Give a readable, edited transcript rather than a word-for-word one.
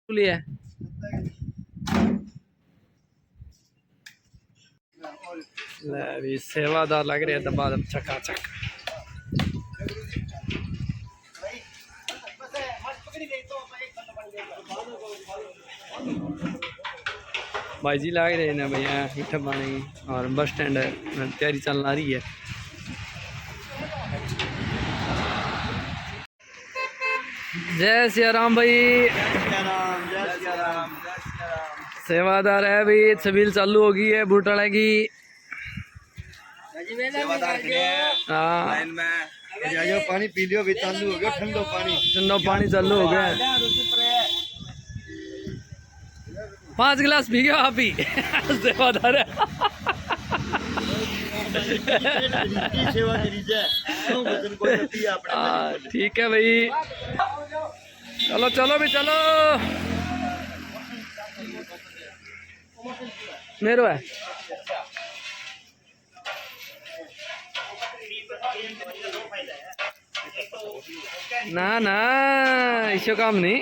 लिया ले भी सेवादार लग रहे दबा दब चकाचक। भाई जी लग रहे हैं भैया मीठा पानी और बस स्टैंड तैयारी चल रही है। जय सिया राम भाई। सेवादार है भाई, छबील चालू हो गई है बूटाला की। हाँ पानी पी लियो भी चालू हो गया, ठंडो पानी चालू हो गया। 5 गिलास पी गया आप ही। सेवादार है। ठीक है भाई, चलो चलो भी चलो। मेरो है ना ना, इसो काम नहीं।